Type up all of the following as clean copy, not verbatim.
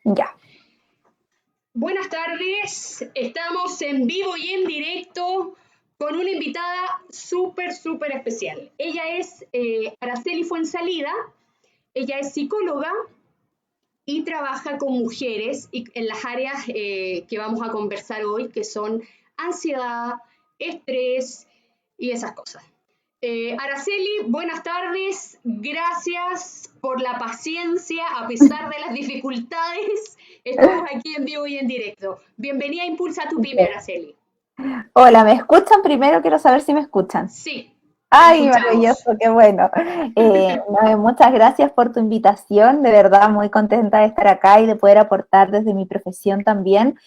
Ya. Buenas tardes, estamos en vivo y en directo con una invitada súper especial. Ella es Araceli Fuensalida, ella es psicóloga y trabaja con mujeres en las áreas que vamos a conversar hoy, que son ansiedad, estrés y esas cosas. Araceli, buenas tardes, gracias por la paciencia a pesar de las dificultades. Estamos aquí en vivo y en directo. Bienvenida a Impulsa tu Pyme, Araceli. Hola, ¿me escuchan primero? Quiero saber si me escuchan. Sí, te Ay, maravilloso, escuchamos. qué bueno. Muchas gracias por tu invitación, de verdad muy contenta de estar acá y de poder aportar desde mi profesión también.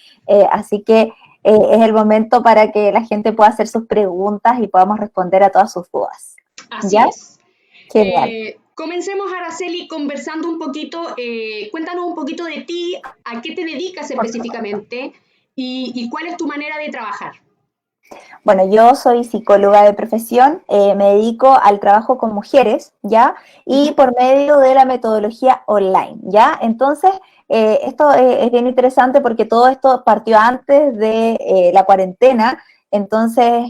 Así que es el momento para que la gente pueda hacer sus preguntas y podamos responder a todas sus dudas. Así ¿Ya? es. Genial. Comencemos, Araceli, conversando un poquito. Cuéntanos un poquito de ti, a qué te dedicas Por supuesto. específicamente y cuál es tu manera de trabajar. Bueno, yo soy psicóloga de profesión, me dedico al trabajo con mujeres, ¿ya? Y Ujú. por medio de la metodología online, ¿ya? Entonces, esto es bien interesante porque todo esto partió antes de la cuarentena, entonces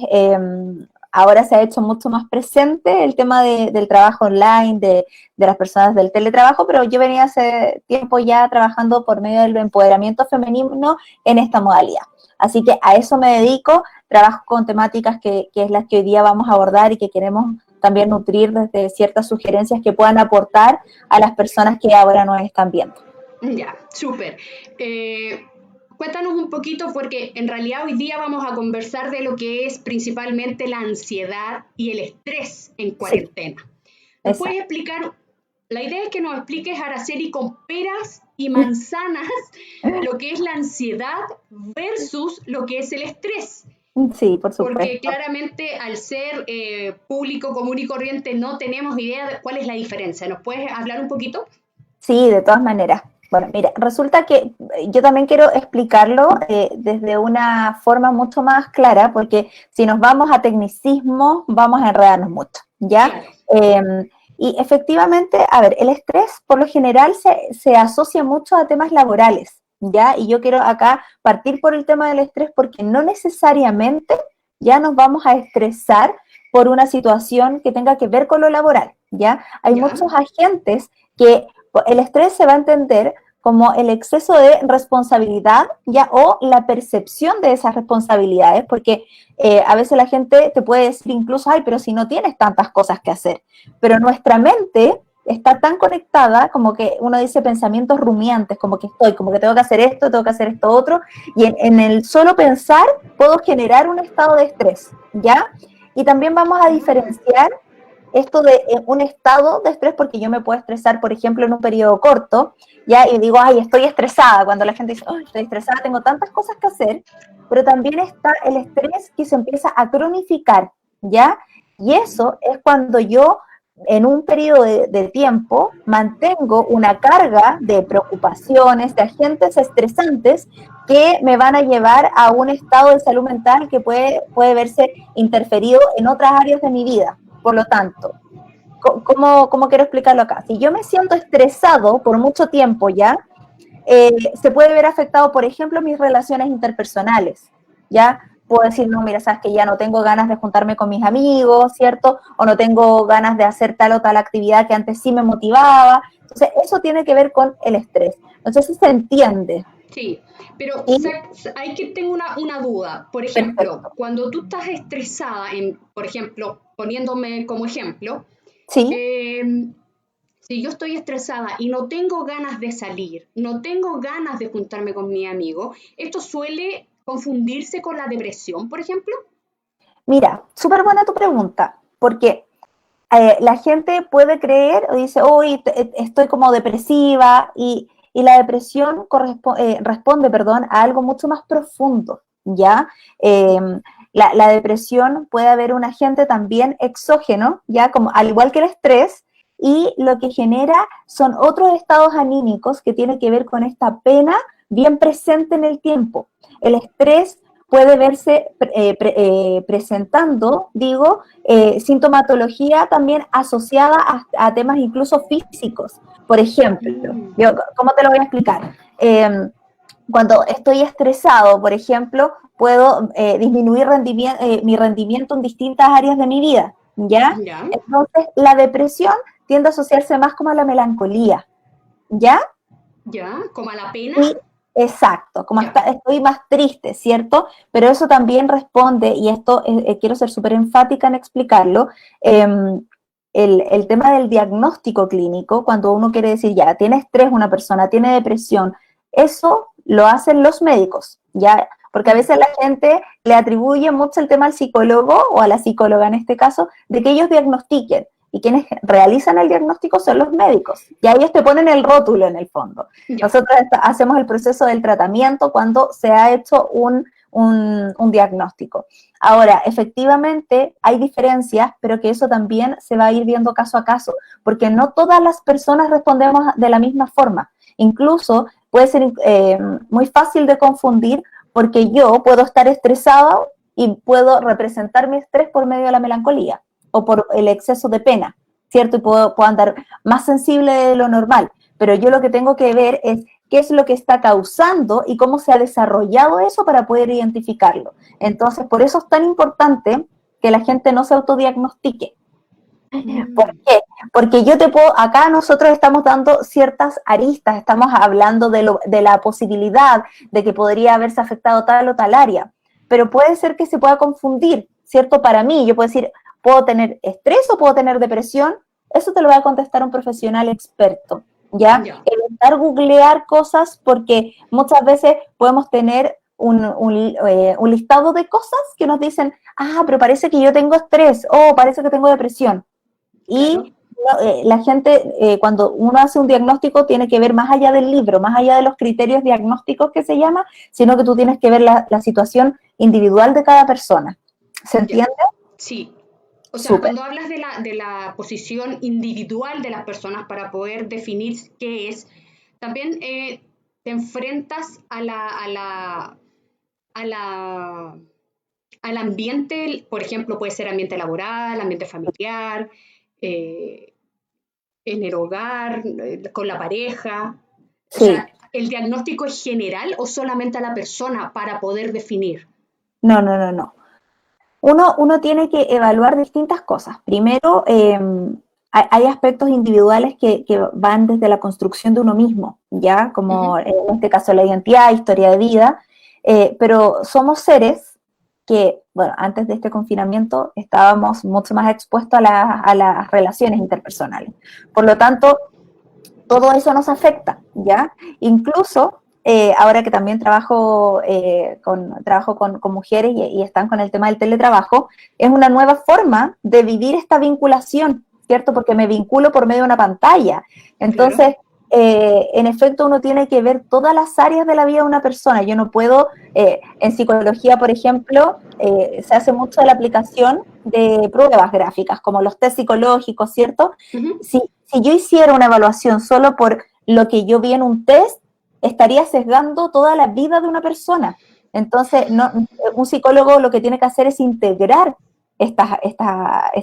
ahora se ha hecho mucho más presente el tema del trabajo online, de las personas del teletrabajo, pero yo venía hace tiempo ya trabajando por medio del empoderamiento femenino en esta modalidad. Así que a eso me dedico, trabajo con temáticas que es las que hoy día vamos a abordar y que queremos también nutrir desde ciertas sugerencias que puedan aportar a las personas que ahora nos están viendo. Ya, súper. Cuéntanos un poquito, porque en realidad hoy día vamos a conversar de lo que es principalmente la ansiedad y el estrés en Sí, cuarentena. ¿Nos puedes exacto. explicar? La idea es que nos expliques, Araceli, con peras y manzanas lo que es la ansiedad versus lo que es el estrés. Sí, por Porque supuesto. claramente al ser público común y corriente no tenemos idea de cuál es la diferencia. ¿Nos puedes hablar un poquito? Sí, de todas maneras. Bueno, mira, resulta que yo también quiero explicarlo desde una forma mucho más clara, porque si nos vamos a tecnicismo, vamos a enredarnos mucho, ¿ya? Claro. Eh, y efectivamente, a ver, el estrés por lo general se asocia mucho a temas laborales, ¿ya? Y yo quiero acá partir por el tema del estrés porque no necesariamente ya nos vamos a estresar por una situación que tenga que ver con lo laboral, ¿ya? Hay ¿Ya? muchos agentes que el estrés se va a entender como el exceso de responsabilidad ya o la percepción de esas responsabilidades, porque a veces la gente te puede decir incluso, ay, pero si no tienes tantas cosas que hacer, pero nuestra mente está tan conectada como que uno dice pensamientos rumiantes, como que estoy, como que tengo que hacer esto otro, y en el solo pensar puedo generar un estado de estrés, ¿ya? Y también vamos a diferenciar esto de un estado de estrés, porque yo me puedo estresar, por ejemplo, en un periodo corto, ya, y digo, ay, estoy estresada, cuando la gente dice, ay, estoy estresada, tengo tantas cosas que hacer, pero también está el estrés que se empieza a cronificar, ¿ya? Y eso es cuando yo, en un periodo de tiempo, mantengo una carga de preocupaciones, de agentes estresantes que me van a llevar a un estado de salud mental que puede verse interferido en otras áreas de mi vida. Por lo tanto, ¿cómo quiero explicarlo acá? Si yo me siento estresado por mucho tiempo ya, se puede ver afectado, por ejemplo, mis relaciones interpersonales, ¿ya? Puedo decir, no, mira, sabes que ya no tengo ganas de juntarme con mis amigos, ¿cierto? O no tengo ganas de hacer tal o tal actividad que antes sí me motivaba. Entonces, eso tiene que ver con el estrés. Entonces, se entiende. Sí, pero Y hay que tengo una duda. Por ejemplo, perfecto. cuando tú estás estresada, por ejemplo, poniéndome como ejemplo, Sí, eh, si yo estoy estresada y no tengo ganas de salir, no tengo ganas de juntarme con mi amigo, esto suele confundirse con la depresión, por ejemplo. mira, súper buena tu pregunta, porque la gente puede creer o dice, hoy estoy como depresiva y la depresión responde, perdón, a algo mucho más profundo, ¿ya? Eh, la depresión puede haber un agente también exógeno, ¿ya? Como, al igual que el estrés, y lo que genera son otros estados anímicos que tienen que ver con esta pena bien presente en el tiempo. El estrés puede verse presentando, digo, sintomatología también asociada a temas incluso físicos. Por ejemplo, ¿cómo te lo voy a explicar? Cuando estoy estresado, por ejemplo, puedo disminuir mi rendimiento en distintas áreas de mi vida, ¿ya? Ya, Entonces, la depresión tiende a asociarse más como a la melancolía, ¿ya? ya, como a la pena. Sí, exacto, como Ya, estoy más triste, ¿cierto? Pero eso también responde, y esto quiero ser súper enfática en explicarlo, el tema del diagnóstico clínico, cuando uno quiere decir, ya, tiene estrés una persona, tiene depresión, eso lo hacen los médicos, ¿ya? Porque a veces la gente le atribuye mucho el tema al psicólogo o a la psicóloga en este caso, de que ellos diagnostiquen. Y quienes realizan el diagnóstico son los médicos. Y ellos te ponen el rótulo en el fondo. ya. Nosotros hacemos el proceso del tratamiento cuando se ha hecho un diagnóstico. Ahora, efectivamente, hay diferencias, pero que eso también se va a ir viendo caso a caso, porque no todas las personas respondemos de la misma forma. Incluso puede ser muy fácil de confundir porque yo puedo estar estresado y puedo representar mi estrés por medio de la melancolía o por el exceso de pena, ¿cierto? Y puedo andar más sensible de lo normal, pero yo lo que tengo que ver es qué es lo que está causando y cómo se ha desarrollado eso para poder identificarlo. Entonces, por eso es tan importante que la gente no se autodiagnostique. ¿Por qué? Porque yo te puedo, acá nosotros estamos dando ciertas aristas, estamos hablando de la posibilidad de que podría haberse afectado tal o tal área, pero puede ser que se pueda confundir, ¿cierto? Para mí, yo puedo decir, ¿puedo tener estrés o puedo tener depresión? Eso te lo va a contestar un profesional experto, ¿ya? Ya, Evitar googlear cosas porque muchas veces podemos tener un listado de cosas que nos dicen, ah, pero parece que yo tengo estrés o parece que tengo depresión. claro. Y la gente, cuando uno hace un diagnóstico, tiene que ver más allá del libro, más allá de los criterios diagnósticos que se llama, sino que tú tienes que ver la situación individual de cada persona. ¿Se Ya. entiende? Sí. O sea, Súper. cuando hablas de la posición individual de las personas para poder definir qué es, también te enfrentas a la, al ambiente, por ejemplo, puede ser ambiente laboral, ambiente familiar, eh, en el hogar, con la pareja. O Sí. sea, ¿el diagnóstico es general o solamente a la persona para poder definir? No, no, no, no. Uno tiene que evaluar distintas cosas. Primero, hay aspectos individuales que van desde la construcción de uno mismo, ¿ya? Como Ujú. en este caso la identidad, historia de vida, pero somos seres que, bueno, antes de este confinamiento estábamos mucho más expuestos a las relaciones interpersonales. Por lo tanto, todo eso nos afecta, ¿ya? Incluso ahora que también trabajo con mujeres y están con el tema del teletrabajo, es una nueva forma de vivir esta vinculación, ¿cierto? Porque me vinculo por medio de una pantalla. Claro. Entonces, en efecto, uno tiene que ver todas las áreas de la vida de una persona. Yo no puedo, en psicología, por ejemplo, se hace mucho la aplicación de pruebas gráficas, como los test psicológicos, ¿cierto? Ujú. Si yo hiciera una evaluación solo por lo que yo vi en un test, estaría sesgando toda la vida de una persona. Entonces, no, un psicólogo lo que tiene que hacer es integrar estas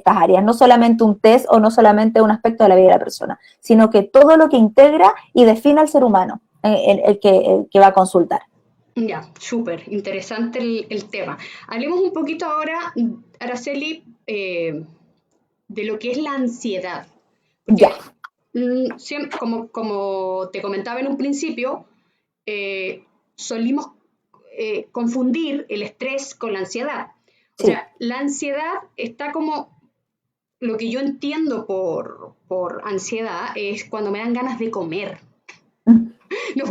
áreas, no solamente un test o no solamente un aspecto de la vida de la persona, sino que todo lo que integra y define al ser humano, el que va a consultar. Ya, súper interesante el tema. Hablemos un poquito ahora, Araceli, de lo que es la ansiedad. Ya, Porque, como te comentaba en un principio, solimos confundir el estrés con la ansiedad. O sí. sea, la ansiedad está como, lo que yo entiendo por ansiedad es cuando me dan ganas de comer. ¿Nos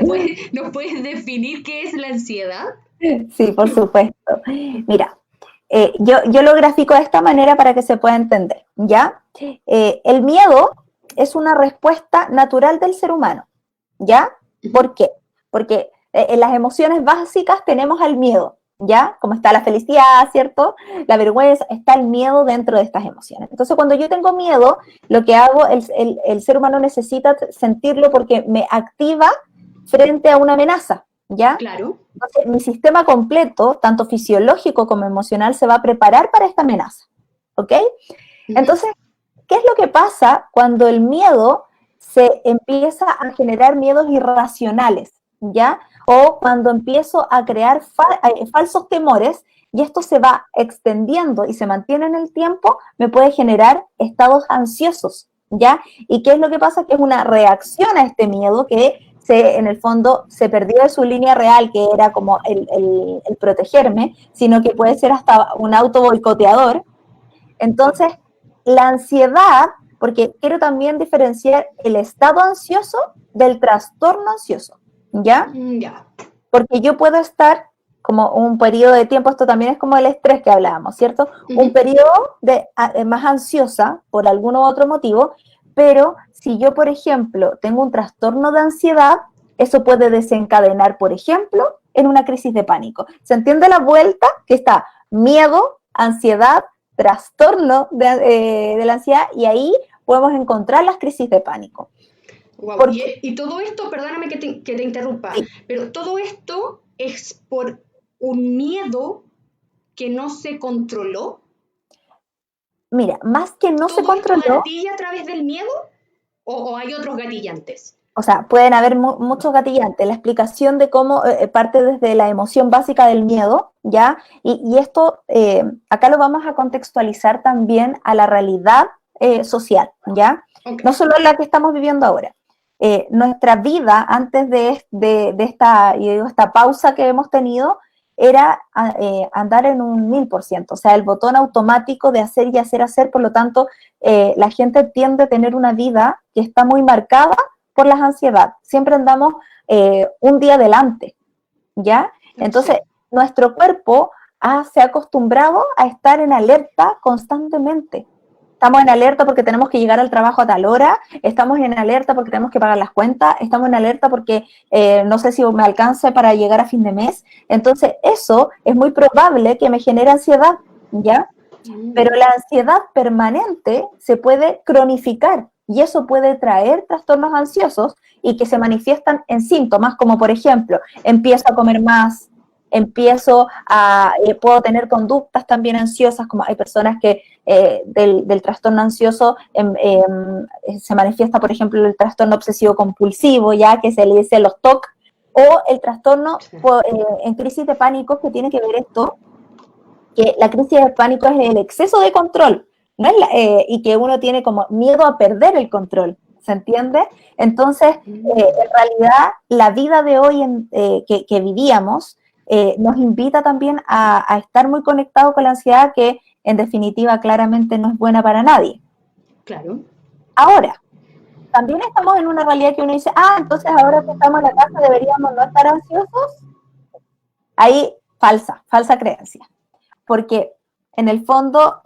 puedes definir qué es la ansiedad? Sí, por supuesto. Mira, yo lo grafico de esta manera para que se pueda entender, ¿ya? El miedo es una respuesta natural del ser humano, ¿ya? Ujú. ¿Por qué? Porque en las emociones básicas tenemos al miedo, ¿ya? Como está la felicidad, ¿cierto? La vergüenza, está el miedo dentro de estas emociones. Entonces, cuando yo tengo miedo, lo que hago, el ser humano necesita sentirlo porque me activa frente a una amenaza. ¿ya? Claro. Entonces, mi sistema completo, tanto fisiológico como emocional, se va a preparar para esta amenaza, ¿ok? Entonces, ¿qué es lo que pasa cuando el miedo se empieza a generar miedos irracionales, ¿ya? O cuando empiezo a crear falsos temores y esto se va extendiendo y se mantiene en el tiempo, me puede generar estados ansiosos, ¿ya? ¿Y qué es lo que pasa? Que es una reacción a este miedo que en el fondo se perdió de su línea real, que era como el protegerme, sino que puede ser hasta un auto boicoteador. Entonces, la ansiedad, porque quiero también diferenciar el estado ansioso del trastorno ansioso, ¿ya? Ya. Porque yo puedo estar como un periodo de tiempo, esto también es como el estrés que hablábamos, ¿cierto? Un periodo más ansiosa por algún u otro motivo, pero si yo, por ejemplo, tengo un trastorno de ansiedad, eso puede desencadenar, por ejemplo, en una crisis de pánico. ¿Se entiende la vuelta? Que está miedo, ansiedad, trastorno de la ansiedad, y ahí podemos encontrar las crisis de pánico. Wow. Porque, Y todo esto, perdóname que te interrumpa, sí, pero todo esto es por un miedo que no se controló. mira, más que no se ¿Todo esto controló, gatilla a través del miedo o hay otros gatillantes? o sea, pueden haber muchos gatillantes. La explicación de cómo parte desde la emoción básica del miedo, ¿ya? Y esto, acá lo vamos a contextualizar también a la realidad social, ¿ya? Ok. No solo la que estamos viviendo ahora. Nuestra vida antes de esta, yo digo, esta pausa que hemos tenido era andar en un 1000%, o sea, el botón automático de hacer y hacer, por lo tanto, la gente tiende a tener una vida que está muy marcada por las ansiedades. Siempre andamos un día adelante, ¿ya? Entonces, Sí. nuestro cuerpo se ha acostumbrado a estar en alerta constantemente. Estamos en alerta porque tenemos que llegar al trabajo a tal hora, estamos en alerta porque tenemos que pagar las cuentas, estamos en alerta porque no sé si me alcance para llegar a fin de mes. Entonces, eso es muy probable que me genere ansiedad, ¿ya? Pero la ansiedad permanente se puede cronificar y eso puede traer trastornos ansiosos y que se manifiestan en síntomas como, por ejemplo, empiezo a comer más, puedo tener conductas también ansiosas, como hay personas que del trastorno ansioso se manifiesta, por ejemplo, el trastorno obsesivo compulsivo, ya que se le dice los TOC, o el trastorno en crisis de pánico, que tiene que ver esto, que la crisis de pánico es el exceso de control, ¿no? Y que uno tiene como miedo a perder el control, ¿se entiende? Entonces, en realidad, la vida de hoy que vivíamos nos invita también a estar muy conectados con la ansiedad, que en definitiva claramente no es buena para nadie. Claro. Ahora, también estamos en una realidad que uno dice, entonces ahora que estamos en la casa deberíamos no estar ansiosos. Ahí, falsa creencia. Porque en el fondo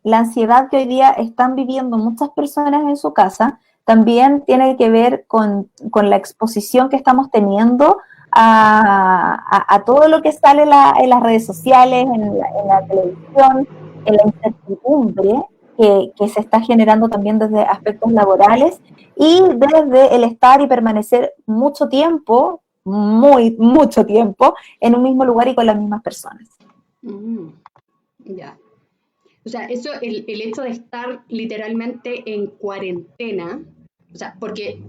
la ansiedad que hoy día están viviendo muchas personas en su casa también tiene que ver con la exposición que estamos teniendo a todo lo que sale en las redes sociales, en la televisión, en la incertidumbre que se está generando también desde aspectos laborales y desde el estar y permanecer mucho tiempo, mucho tiempo, en un mismo lugar y con las mismas personas. Ya. O sea, eso, el hecho de estar literalmente en cuarentena, o sea, porque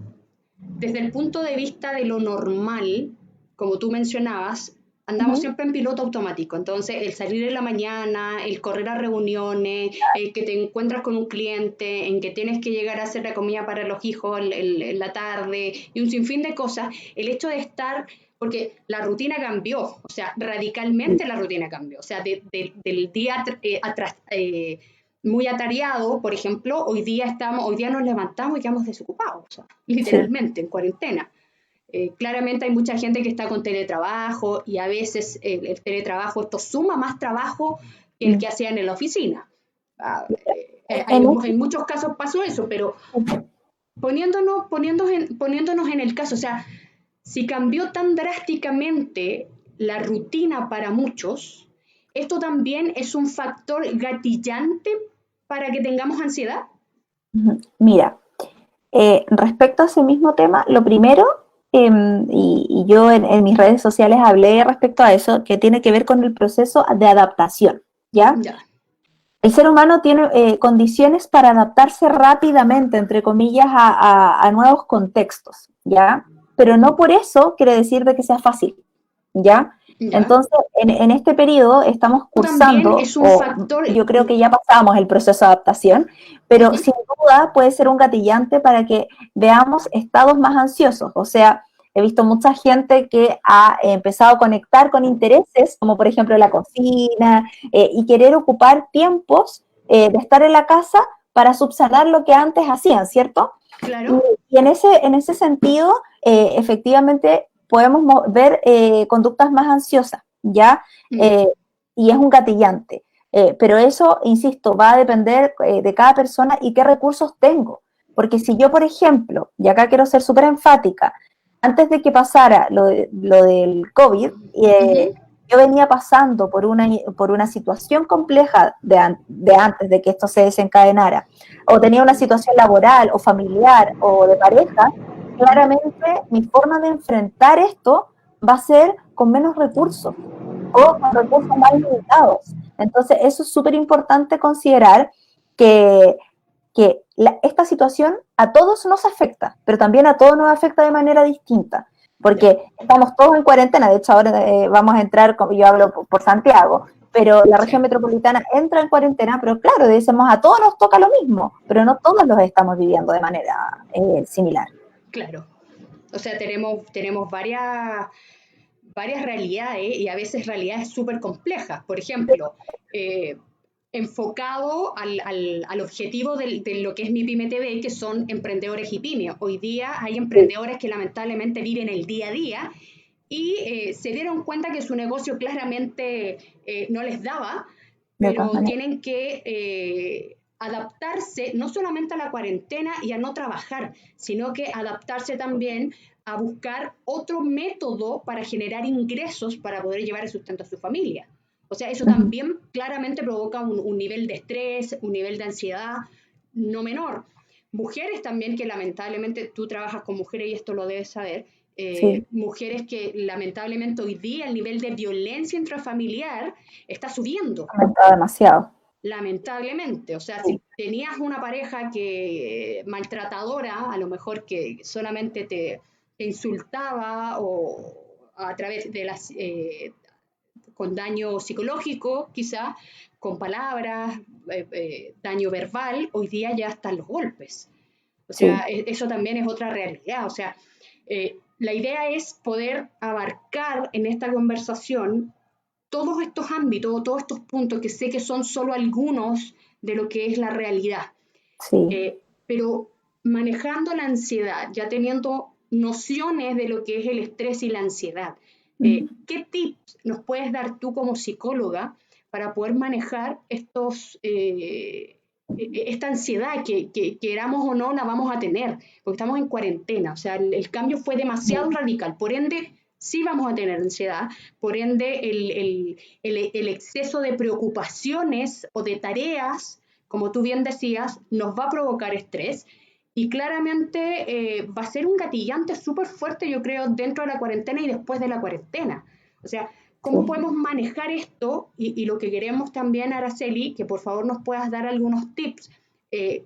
desde el punto de vista de lo normal, como tú mencionabas, andamos siempre en piloto automático. Entonces, el salir en la mañana, el correr a reuniones, el que te encuentras con un cliente, en que tienes que llegar a hacer la comida para los hijos en la tarde y un sinfín de cosas, el hecho de estar, porque la rutina cambió, o sea, radicalmente la rutina cambió. O sea, del día atrás. Muy atareado, por ejemplo, hoy día nos levantamos y quedamos desocupados, o sea, literalmente, en cuarentena. Claramente hay mucha gente que está con teletrabajo y a veces el teletrabajo, esto suma más trabajo que el que hacían en la oficina. En muchos casos pasó eso, pero poniéndonos en el caso, o sea, si cambió tan drásticamente la rutina para muchos, esto también es un factor gatillante para que tengamos ansiedad. Mira, respecto a ese mismo tema, lo primero y yo en mis redes sociales hablé respecto a eso, que tiene que ver con el proceso de adaptación, ¿ya? Ya. El ser humano tiene condiciones para adaptarse rápidamente, entre comillas, a nuevos contextos, ¿ya? Pero no por eso quiere decir de que sea fácil, ¿ya? Ya. Entonces, en este periodo estamos También cursando, es un o factor. yo creo que ya pasamos el proceso de adaptación, pero Ujú. sin duda puede ser un gatillante para que veamos estados más ansiosos. O sea, he visto mucha gente que ha empezado a conectar con intereses, como por ejemplo la cocina, y querer ocupar tiempos de estar en la casa para subsanar lo que antes hacían, ¿cierto? Claro. Y en ese sentido, efectivamente, podemos ver conductas más ansiosas, ¿ya? Mm. Eh, y es un gatillante. Pero eso, insisto, va a depender de cada persona y qué recursos tengo. Porque si yo, por ejemplo, y acá quiero ser súper enfática, antes de que pasara lo del COVID, Ujú. yo venía pasando por una situación compleja de antes de que esto se desencadenara, o tenía una situación laboral o familiar o de pareja, claramente mi forma de enfrentar esto va a ser con menos recursos o con recursos más limitados. Entonces, eso es súper importante considerar que, esta situación a todos nos afecta, pero también a todos nos afecta de manera distinta, Ya. porque estamos todos en cuarentena. De hecho, ahora vamos a entrar, yo hablo por Santiago, pero la Sí. región metropolitana entra en cuarentena, pero claro, decimos a todos nos toca lo mismo, pero no todos los estamos viviendo de manera similar. Claro. O sea, tenemos varias realidades y a veces realidades súper complejas. Por ejemplo, eh, enfocado al objetivo de lo que es mi Pyme TV, que son emprendedores y pymes. Hoy día hay Sí, emprendedores que lamentablemente viven el día a día y se dieron cuenta que su negocio claramente no les daba, de todas pero maneras. tienen que adaptarse no solamente a la cuarentena y a no trabajar, sino que adaptarse también a buscar otro método para generar ingresos para poder llevar el sustento a su familia. O sea, eso Uh-huh. también claramente provoca un nivel de estrés, un nivel de ansiedad no menor. Mujeres también que lamentablemente tú trabajas con mujeres y esto lo debes saber, Sí, mujeres que lamentablemente hoy día el nivel de violencia intrafamiliar está subiendo, aumentado demasiado. lamentablemente. O sea, Sí, si tenías una pareja que maltratadora, a lo mejor que solamente te insultaba o a través de las con daño psicológico, quizá, con palabras, daño verbal, hoy día ya están los golpes. O sea, sí. eso también es otra realidad. O sea, la idea es poder abarcar en esta conversación todos estos ámbitos, todos estos puntos que sé que son solo algunos de lo que es la realidad. Sí. Pero manejando la ansiedad, ya teniendo nociones de lo que es el estrés y la ansiedad, Uh-huh. ¿qué tips nos puedes dar tú como psicóloga para poder manejar esta ansiedad que queramos o no la vamos a tener? Porque estamos en cuarentena, o sea, el cambio fue demasiado radical, por ende sí vamos a tener ansiedad, por ende el exceso de preocupaciones o de tareas, como tú bien decías, nos va a provocar estrés y claramente va a ser un gatillante súper fuerte, yo creo, dentro de la cuarentena y después de la cuarentena. O sea, ¿cómo Sí. podemos manejar esto? Y lo que queremos también, Araceli, que por favor nos puedas dar algunos tips. Eh,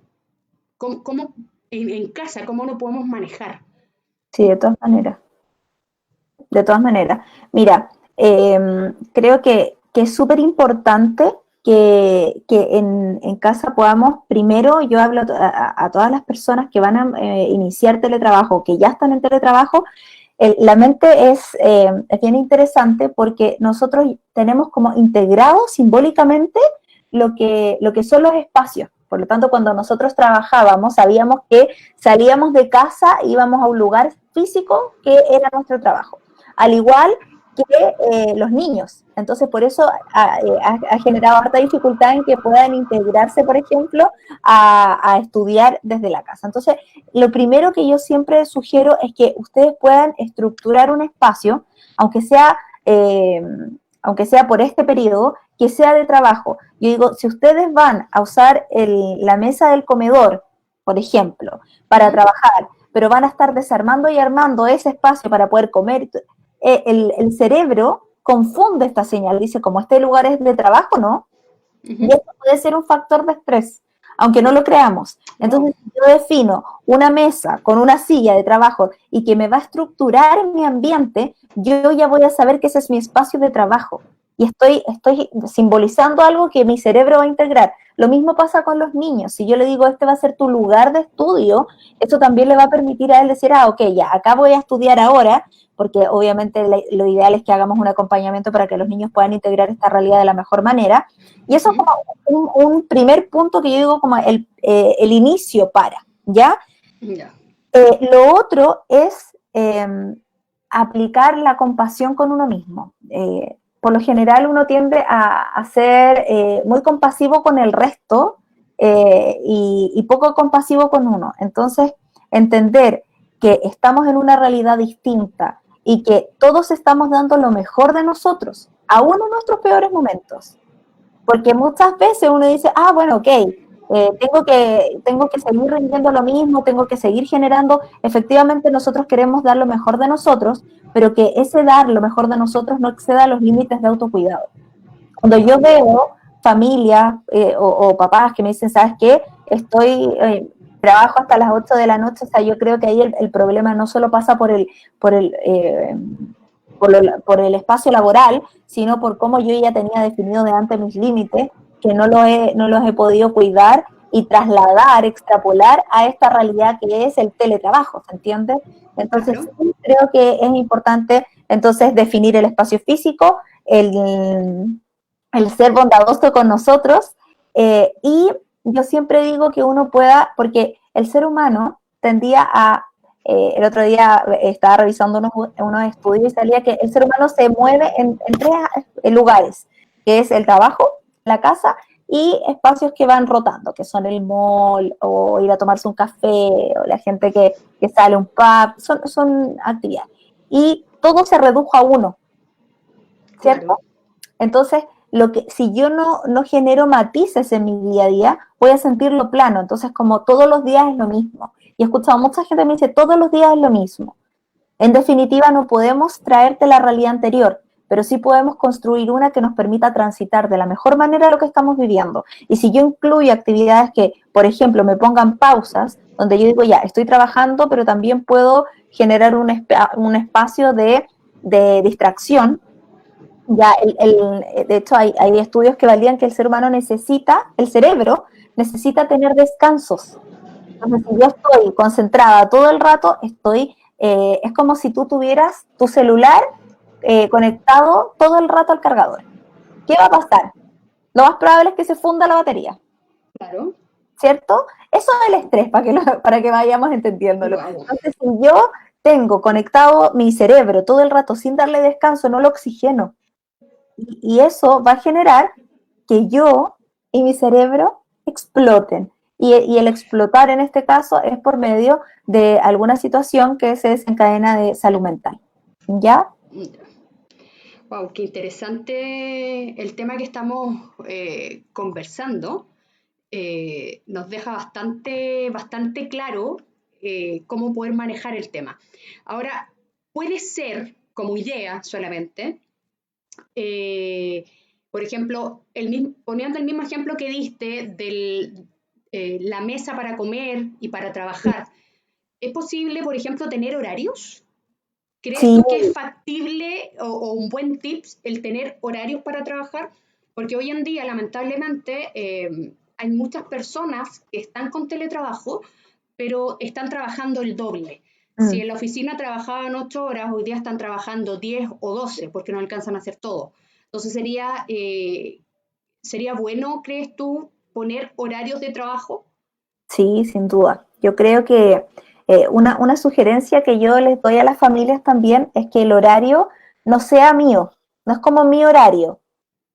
¿Cómo en casa, cómo lo podemos manejar? Sí, de todas maneras. De todas maneras. Mira, creo que es súper importante que en casa podamos, primero, yo hablo a todas las personas que van a iniciar teletrabajo, que ya están en teletrabajo. La mente es bien interesante porque nosotros tenemos como integrado simbólicamente lo que son los espacios. Por lo tanto, cuando nosotros trabajábamos, sabíamos que salíamos de casa, íbamos a un lugar físico que era nuestro trabajo, al igual que los niños. Entonces, por eso ha generado harta dificultad en que puedan integrarse, por ejemplo, a estudiar desde la casa. Entonces, lo primero que yo siempre sugiero es que ustedes puedan estructurar un espacio, aunque sea, eh, aunque sea por este periodo, que sea de trabajo. Yo digo, si ustedes van a usar la mesa del comedor, por ejemplo, Uh para -huh. trabajar, pero van a estar desarmando y armando ese espacio para poder comer. El cerebro confunde esta señal, dice, como este lugar es de trabajo, ¿no? Y esto puede ser un factor de estrés, aunque no lo creamos. Entonces, si yo defino una mesa con una silla de trabajo y que me va a estructurar en mi ambiente, yo ya voy a saber que ese es mi espacio de trabajo. Y estoy simbolizando algo que mi cerebro va a integrar. Lo mismo pasa con los niños. Si yo le digo, este va a ser tu lugar de estudio, eso también le va a permitir a él decir, ok, ya, acá voy a estudiar ahora, porque obviamente lo ideal es que hagamos un acompañamiento para que los niños puedan integrar esta realidad de la mejor manera. Y eso es como un primer punto que yo digo como el inicio para, ¿ya? Lo otro es aplicar la compasión con uno mismo. Por lo general uno tiende a ser muy compasivo con el resto y poco compasivo con uno. Entonces, entender que estamos en una realidad distinta y que todos estamos dando lo mejor de nosotros, aún en nuestros peores momentos. Porque muchas veces uno dice, bueno, ok, tengo que seguir rindiendo lo mismo, tengo que seguir generando. Efectivamente, nosotros queremos dar lo mejor de nosotros, pero que ese dar lo mejor de nosotros no exceda los límites de autocuidado. Cuando yo veo familias o papás que me dicen, ¿sabes qué? Trabajo hasta las 8 de la noche, o sea, yo creo que ahí el problema no solo pasa por el espacio laboral, sino por cómo yo ya tenía definido de antes mis límites, que no los he podido cuidar y trasladar, extrapolar a esta realidad que es el teletrabajo, ¿se entiende? Entonces, sí, creo que es importante entonces definir el espacio físico, el ser bondadoso con nosotros, y yo siempre digo que uno pueda, porque el ser humano tendía el otro día estaba revisando unos estudios y salía que el ser humano se mueve en tres lugares, que es el trabajo, la casa y espacios que van rotando, que son el mall o ir a tomarse un café o la gente que sale a un pub, son actividades. Y todo se redujo a uno, ¿cierto? Claro. Entonces, si yo no genero matices en mi día a día, voy a sentirlo plano. Entonces, como todos los días es lo mismo. Y he escuchado a mucha gente que me dice, todos los días es lo mismo. En definitiva, no podemos traerte la realidad anterior, pero sí podemos construir una que nos permita transitar de la mejor manera lo que estamos viviendo. Y si yo incluyo actividades que, por ejemplo, me pongan pausas, donde yo digo, ya, estoy trabajando, pero también puedo generar un espacio de distracción. Ya, de hecho, hay estudios que validan que el ser humano el cerebro necesita tener descansos. Entonces, si yo estoy concentrada todo el rato, es como si tú tuvieras tu celular conectado todo el rato al cargador. ¿Qué va a pasar? Lo más probable es que se funda la batería. Claro. ¿Cierto? Eso es el estrés, para que vayamos entendiéndolo. Wow. Entonces, si yo tengo conectado mi cerebro todo el rato sin darle descanso, no lo oxigeno. Y eso va a generar que yo y mi cerebro exploten. Y el explotar en este caso es por medio de alguna situación que se desencadena de salud mental. ¿Ya? Wow, qué interesante el tema que estamos conversando. Nos deja bastante claro cómo poder manejar el tema. Ahora, puede ser, como idea solamente, por ejemplo, poniendo el mismo ejemplo que diste de la mesa para comer y para trabajar, ¿es posible, por ejemplo, tener horarios? ¿Crees tú que es factible o un buen tips el tener horarios para trabajar? Porque hoy en día, lamentablemente, hay muchas personas que están con teletrabajo, pero están trabajando el doble. Si en la oficina trabajaban 8 horas, hoy día están trabajando 10 o 12 porque no alcanzan a hacer todo. Entonces sería bueno, ¿crees tú, poner horarios de trabajo? Sí, sin duda. Yo creo que una sugerencia que yo les doy a las familias también es que el horario no sea mío, no es como mi horario,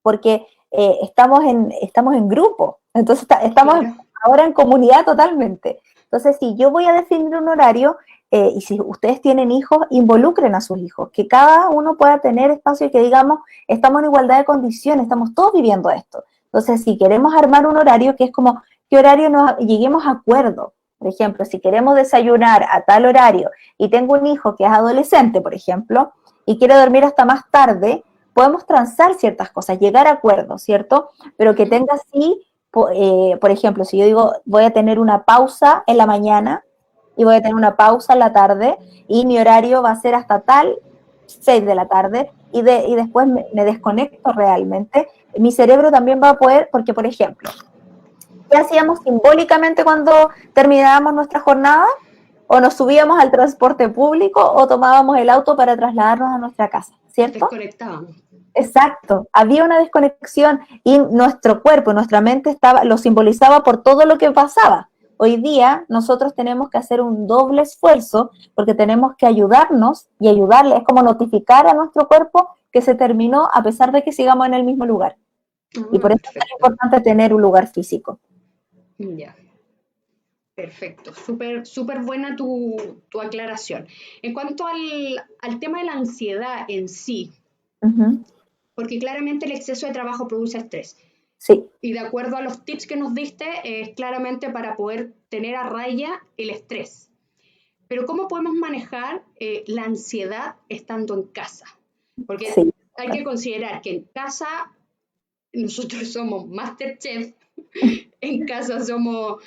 porque estamos en grupo, entonces estamos ahora en comunidad totalmente. Entonces, si yo voy a definir un horario, y si ustedes tienen hijos, involucren a sus hijos, que cada uno pueda tener espacio y que digamos, estamos en igualdad de condiciones, estamos todos viviendo esto. Entonces, si queremos armar un horario que es como, ¿qué horario lleguemos a acuerdo? Por ejemplo, si queremos desayunar a tal horario y tengo un hijo que es adolescente, por ejemplo, y quiere dormir hasta más tarde, podemos transar ciertas cosas, llegar a acuerdos, ¿cierto? Pero que tenga así, por ejemplo, si yo digo voy a tener una pausa en la mañana y voy a tener una pausa en la tarde y mi horario va a ser hasta tal 6 de la tarde y después me desconecto realmente, mi cerebro también va a poder, porque por ejemplo, ¿qué hacíamos simbólicamente cuando terminábamos nuestra jornada? O nos subíamos al transporte público o tomábamos el auto para trasladarnos a nuestra casa, ¿cierto? Desconectábamos. Exacto, había una desconexión y nuestro cuerpo, nuestra mente lo simbolizaba por todo lo que pasaba. Hoy día nosotros tenemos que hacer un doble esfuerzo porque tenemos que ayudarnos y ayudarle, es como notificar a nuestro cuerpo que se terminó a pesar de que sigamos en el mismo lugar. Y por eso es tan importante tener un lugar físico. Ya. Perfecto, súper buena tu aclaración. En cuanto al tema de la ansiedad en sí, porque claramente el exceso de trabajo produce estrés. Sí. Y de acuerdo a los tips que nos diste, es claramente para poder tener a raya el estrés. Pero ¿cómo podemos manejar la ansiedad estando en casa? Porque sí. hay que considerar que en casa nosotros somos Masterchef, en casa somos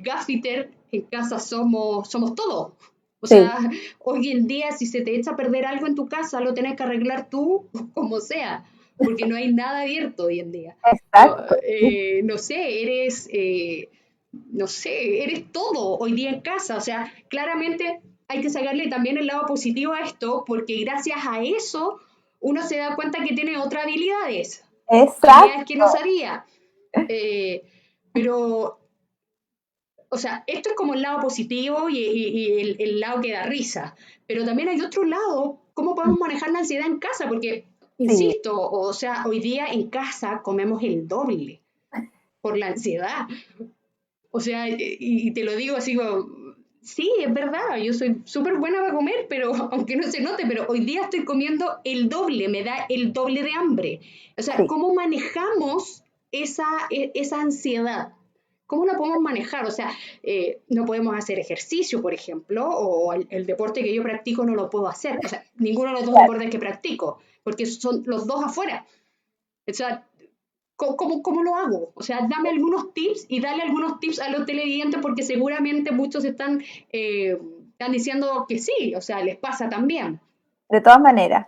gaffiter, en casa somos todo. O sea, hoy en día si se te echa a perder algo en tu casa, lo tenés que arreglar tú como sea, porque no hay nada abierto hoy en día. Exacto. No sé, eres todo hoy día en casa. O sea, claramente hay que sacarle también el lado positivo a esto, porque gracias a eso uno se da cuenta que tiene otras habilidades. Habilidades que no sabía. Pero, o sea, esto es como el lado positivo y el lado que da risa. Pero también hay otro lado, cómo podemos manejar la ansiedad en casa, porque, insisto, o sea, hoy día en casa comemos el doble por la ansiedad. O sea, y te lo digo así como, sí, es verdad, yo soy súper buena para comer, pero aunque no se note, pero hoy día estoy comiendo el doble, me da el doble de hambre. O sea, ¿cómo manejamos esa ansiedad? ¿Cómo la podemos manejar? O sea, no podemos hacer ejercicio, por ejemplo, o el deporte que yo practico no lo puedo hacer. O sea, ninguno de los dos deportes que practico, porque son los dos afuera. O sea, ¿cómo lo hago? O sea, dame algunos tips y dale algunos tips a los televidentes porque seguramente muchos están diciendo que sí, o sea, les pasa también. De todas maneras.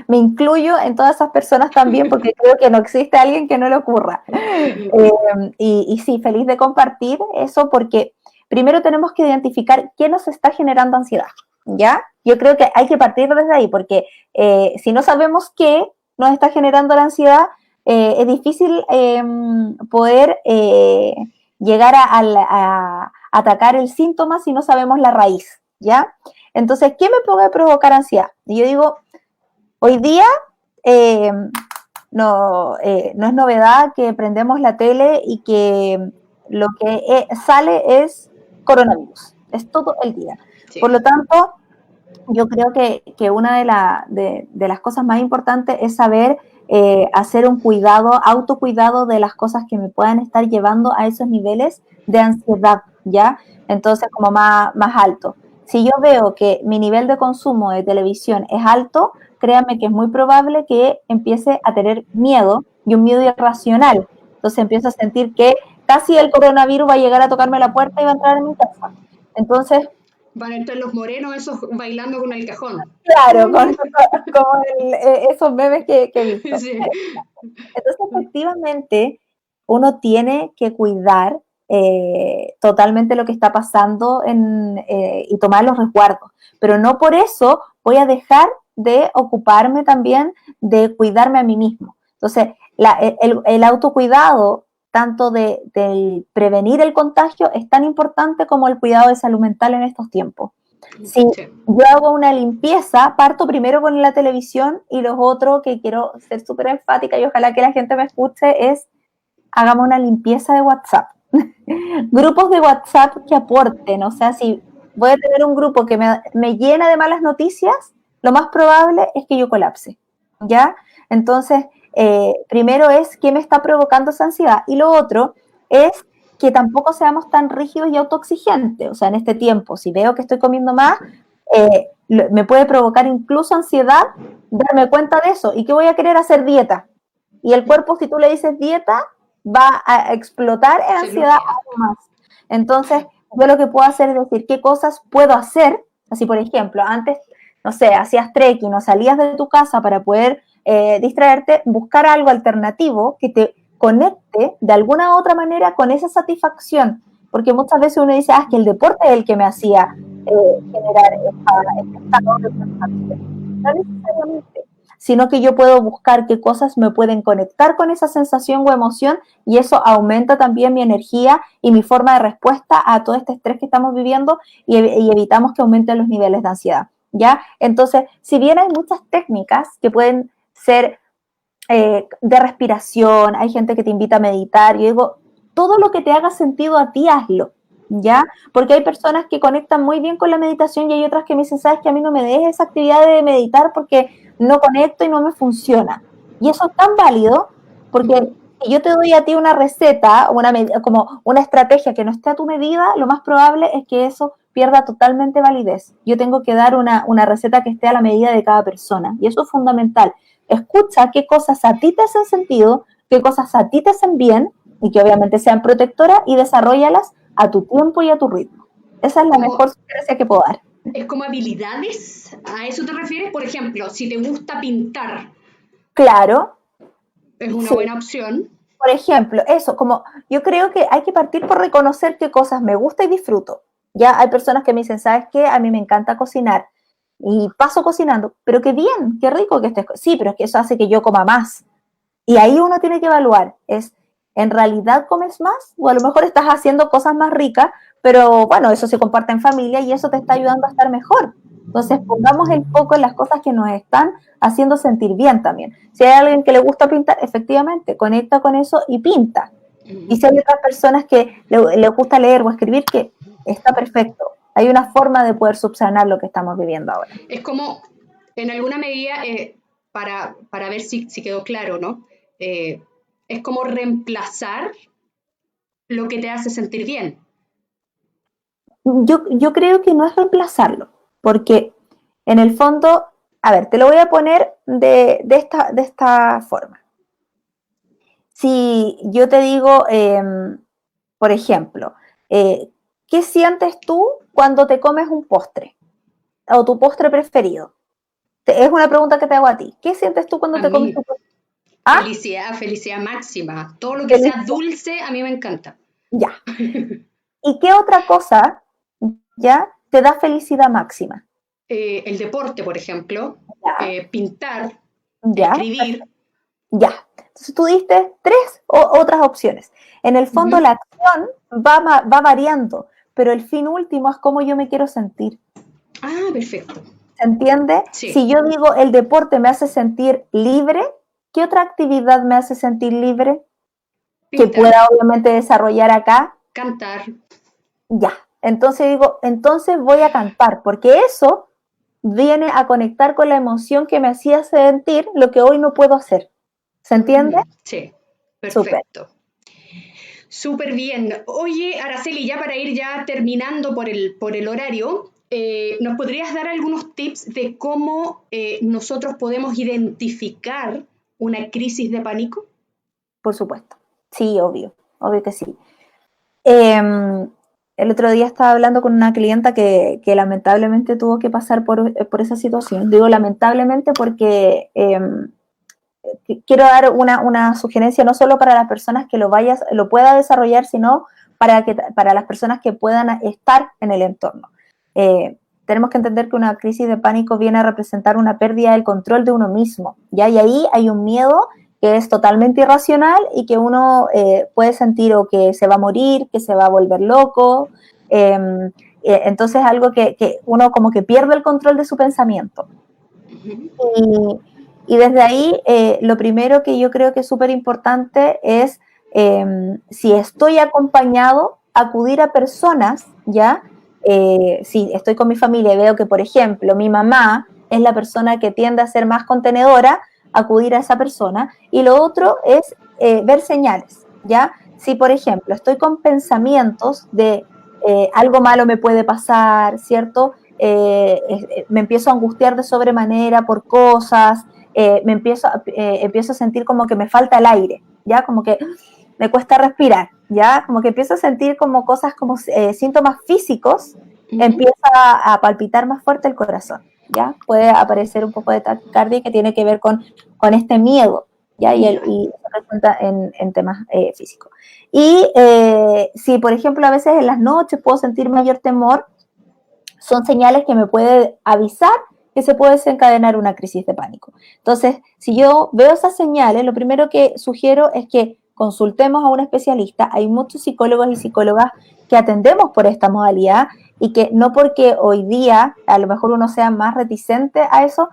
Me incluyo en todas esas personas también porque creo que no existe alguien que no le ocurra. Y sí, feliz de compartir eso porque primero tenemos que identificar qué nos está generando ansiedad, ¿ya? Yo creo que hay que partir desde ahí porque si no sabemos qué nos está generando la ansiedad, es difícil poder llegar a atacar el síntoma si no sabemos la raíz, ¿ya? Entonces, ¿qué me puede provocar ansiedad? Y yo digo, hoy día no es novedad que prendemos la tele y que lo que sale es coronavirus, es todo el día. Sí. Por lo tanto, yo creo que una de las cosas más importantes es saber hacer un autocuidado de las cosas que me puedan estar llevando a esos niveles de ansiedad, ¿ya? Entonces, como más alto. Si yo veo que mi nivel de consumo de televisión es alto, créanme que es muy probable que empiece a tener miedo y un miedo irracional. Entonces empiezo a sentir que casi el coronavirus va a llegar a tocarme la puerta y va a entrar en mi casa. Entonces, van a entrar los morenos esos bailando con el cajón. Claro, como esos memes que he visto. Sí. Entonces, efectivamente, uno tiene que cuidar totalmente lo que está pasando y tomar los resguardos. Pero no por eso voy a dejar de ocuparme también de cuidarme a mí mismo. Entonces, el autocuidado, tanto del prevenir el contagio, es tan importante como el cuidado de salud mental en estos tiempos. Si yo hago una limpieza, parto primero con la televisión y lo otro que quiero ser súper enfática y ojalá que la gente me escuche es hagamos una limpieza de WhatsApp. Grupos de WhatsApp que aporten, o sea, si voy a tener un grupo que me llena de malas noticias, lo más probable es que yo colapse, ¿ya? Entonces, primero es qué me está provocando esa ansiedad y lo otro es que tampoco seamos tan rígidos y autoexigentes. O sea, en este tiempo, si veo que estoy comiendo más, me puede provocar incluso ansiedad darme cuenta de eso. ¿Y qué voy a querer hacer? Dieta. Y el cuerpo, si tú le dices dieta, va a explotar en ansiedad aún más. Entonces, yo lo que puedo hacer es decir, ¿qué cosas puedo hacer? Así, por ejemplo, antes, no sé, hacías trekking o salías de tu casa para poder distraerte, buscar algo alternativo que te conecte de alguna u otra manera con esa satisfacción. Porque muchas veces uno dice, es que el deporte es el que me hacía generar este estado de satisfacción. No necesariamente, sino que yo puedo buscar qué cosas me pueden conectar con esa sensación o emoción y eso aumenta también mi energía y mi forma de respuesta a todo este estrés que estamos viviendo y evitamos que aumenten los niveles de ansiedad, ¿ya? Entonces, si bien hay muchas técnicas que pueden ser de respiración, hay gente que te invita a meditar, yo digo, todo lo que te haga sentido a ti, hazlo, ¿ya? Porque hay personas que conectan muy bien con la meditación y hay otras que me dicen, sabes que a mí no me dejes esa actividad de meditar porque no conecto y no me funciona. Y eso es tan válido porque si yo te doy a ti una receta, como una estrategia que no esté a tu medida, lo más probable es que eso pierda totalmente validez. Yo tengo que dar una receta que esté a la medida de cada persona y eso es fundamental. Escucha qué cosas a ti te hacen sentido, qué cosas a ti te hacen bien y que obviamente sean protectoras y desarrollalas a tu tiempo y a tu ritmo. Esa es la mejor sugerencia que puedo dar. ¿Es como habilidades? ¿A eso te refieres? Por ejemplo, si te gusta pintar. Claro. Es una Sí. buena opción. Por ejemplo, eso, como yo creo que hay que partir por reconocer qué cosas me gusta y disfruto. Ya hay personas que me dicen, ¿sabes qué? A mí me encanta cocinar y paso cocinando, pero qué bien, qué rico que estés. Sí, pero es que eso hace que yo coma más. Y ahí uno tiene que evaluar, ¿en realidad comes más? O a lo mejor estás haciendo cosas más ricas, pero bueno, eso se comparte en familia y eso te está ayudando a estar mejor. Entonces, pongamos el foco en las cosas que nos están haciendo sentir bien también. Si hay alguien que le gusta pintar, efectivamente, conecta con eso y pinta. Y si hay otras personas que le gusta leer o escribir, que está perfecto. Hay una forma de poder subsanar lo que estamos viviendo ahora. Es como, en alguna medida, para ver si quedó claro, ¿no? Es como reemplazar lo que te hace sentir bien. Yo creo que no es reemplazarlo, porque en el fondo, a ver, te lo voy a poner de esta forma. Si yo te digo, por ejemplo, ¿qué sientes tú cuando te comes un postre? O tu postre preferido. Es una pregunta que te hago a ti. ¿Qué sientes tú cuando te comes tu postre? ¿Ah? Felicidad, felicidad máxima. Todo lo que sea dulce a mí me encanta. Ya. ¿Y qué otra cosa ya te da felicidad máxima? El deporte, por ejemplo, pintar, ya. escribir. Ya. Entonces tú diste tres otras opciones. En el fondo la acción va variando, pero el fin último es cómo yo me quiero sentir. Ah, perfecto. ¿Se entiende? Sí. Si yo digo el deporte me hace sentir libre, ¿qué otra actividad me hace sentir libre? Pintar. Que pueda obviamente desarrollar acá. Cantar. Ya. Entonces digo, entonces voy a cantar, porque eso viene a conectar con la emoción que me hacía sentir lo que hoy no puedo hacer. ¿Se entiende? Sí, perfecto. Súper bien. Oye, Araceli, ya para ir ya terminando por el horario, ¿nos podrías dar algunos tips de cómo nosotros podemos identificar una crisis de pánico? Por supuesto. Sí, obvio que sí. El otro día estaba hablando con una clienta que lamentablemente tuvo que pasar por esa situación. Digo lamentablemente porque quiero dar una sugerencia no solo para las personas que lo pueda desarrollar, sino para las personas que puedan estar en el entorno. Tenemos que entender que una crisis de pánico viene a representar una pérdida del control de uno mismo, ¿ya? Y ahí hay un miedo que es totalmente irracional y que uno puede sentir o que se va a morir, que se va a volver loco. Entonces algo que uno como que pierde el control de su pensamiento. Y desde ahí, lo primero que yo creo que es súper importante es, si estoy acompañado, acudir a personas, ¿ya? Si estoy con mi familia y veo que, por ejemplo, mi mamá es la persona que tiende a ser más contenedora, acudir a esa persona. Y lo otro es ver señales, ¿ya? si por ejemplo estoy con pensamientos de algo malo me puede pasar, ¿cierto? Me empiezo a angustiar de sobremanera por cosas, empiezo a sentir como que me falta el aire, ¿ya? Como que me cuesta respirar, ¿ya? Como que empiezo a sentir como cosas, como síntomas físicos, empieza a palpitar más fuerte el corazón, ¿ya? Puede aparecer un poco de taquicardia que tiene que ver con este miedo, ¿ya? Y se presenta en temas físicos. Y si, por ejemplo, a veces en las noches puedo sentir mayor temor, son señales que me puede avisar que se puede desencadenar una crisis de pánico. Entonces, si yo veo esas señales, lo primero que sugiero es que consultemos a un especialista. Hay muchos psicólogos y psicólogas que atendemos por esta modalidad y que no porque hoy día a lo mejor uno sea más reticente a eso,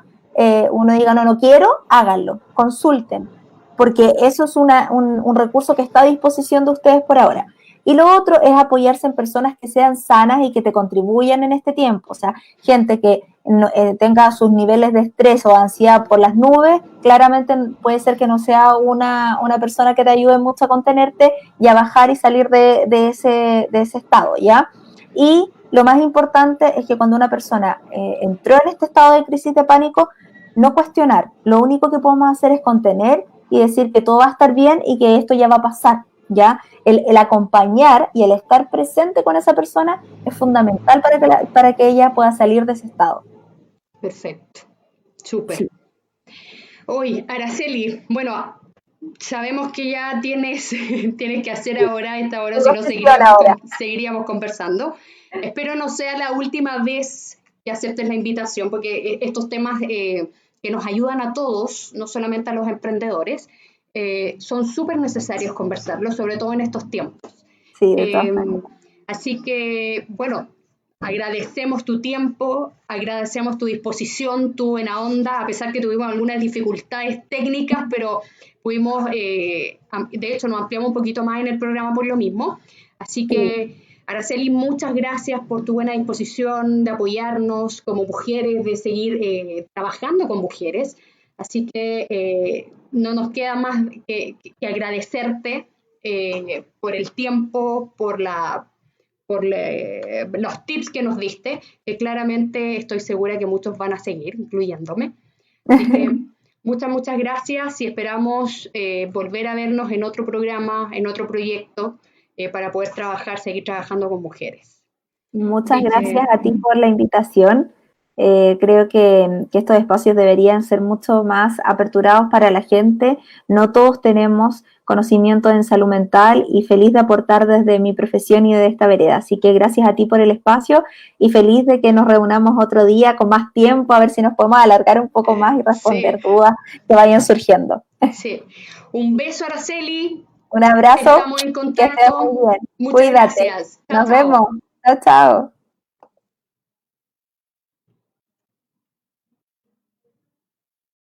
uno diga no quiero, háganlo, consulten, porque eso es un recurso que está a disposición de ustedes por ahora. Y lo otro es apoyarse en personas que sean sanas y que te contribuyan en este tiempo. O sea, gente que tenga sus niveles de estrés o ansiedad por las nubes, claramente puede ser que no sea una persona que te ayude mucho a contenerte y a bajar y salir de ese estado, ¿ya? Y lo más importante es que cuando una persona entró en este estado de crisis de pánico, no cuestionar. Lo único que podemos hacer es contener y decir que todo va a estar bien y que esto ya va a pasar, ¿ya? El acompañar y el estar presente con esa persona es fundamental para que ella pueda salir de ese estado. Perfecto, súper. Sí. Hoy, Araceli, bueno, sabemos que ya tienes que hacer ahora esta hora, si no seguiríamos conversando. Espero no sea la última vez que aceptes la invitación, porque estos temas que nos ayudan a todos, no solamente a los emprendedores, son súper necesarios conversarlos, sobre todo en estos tiempos. Sí, de todas maneras. Así que, bueno, agradecemos tu tiempo, agradecemos tu disposición, tu buena onda, a pesar que tuvimos algunas dificultades técnicas, pero pudimos, de hecho, nos ampliamos un poquito más en el programa por lo mismo. Así que, Araceli, muchas gracias por tu buena disposición de apoyarnos como mujeres, de seguir trabajando con mujeres. Así que no nos queda más que agradecerte por el tiempo, por los tips que nos diste, que claramente estoy segura que muchos van a seguir, incluyéndome. Así que muchas gracias y esperamos volver a vernos en otro programa, en otro proyecto, para poder seguir trabajando con mujeres. Muchas gracias a ti por la invitación. Creo que estos espacios deberían ser mucho más aperturados para la gente. No todos tenemos conocimiento en salud mental y feliz de aportar desde mi profesión y de esta vereda. Así que gracias a ti por el espacio y feliz de que nos reunamos otro día con más tiempo, a ver si nos podemos alargar un poco más y responder dudas que vayan surgiendo. Sí. Un beso, Araceli. Un abrazo. Estamos en contacto. Que estés muy bien. Muchas Cuídate. gracias. Nos vemos. Chao, chao.